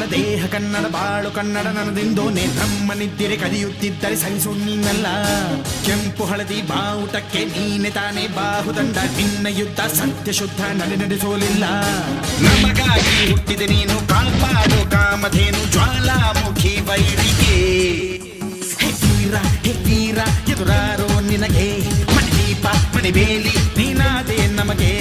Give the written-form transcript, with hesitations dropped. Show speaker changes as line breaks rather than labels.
ಕನ್ನಡ ದೇಹ ಕನ್ನಡ ಬಾಳು ಕನ್ನಡ ನನ್ನದೆಂದೋನೆ ಬ್ರಹ್ಮನಿದ್ದಿರೆ ಕದಿಯುತ್ತಿದ್ದರೆ ಸಹಿಸು ನೀನಲ್ಲ. ಕೆಂಪು ಹಳದಿ ಬಾವುಟಕ್ಕೆ ನೀನೆ ತಾನೇ ಬಾಹುದಂಡ, ನಿನ್ನ ಯುದ್ಧ ಸತ್ಯ ಶುದ್ಧ ನಡೆಸೋಲಿಲ್ಲ. ನಮಗಾಗಿ ಹುಟ್ಟಿದೆ ನೀನು ಕಾಪಾಡು ಕಾಮಧೇನು ಜ್ವಾಲಾಮುಖಿ ವೈರಿಗೆ. ಹೇ ವೀರ ಎದುರಾರೋ ನಿನಗೆ, ಮಣಿದೀಪ ಮಣಿಬೇಲಿ ನೀನಾದೆ ನಮಗೆ.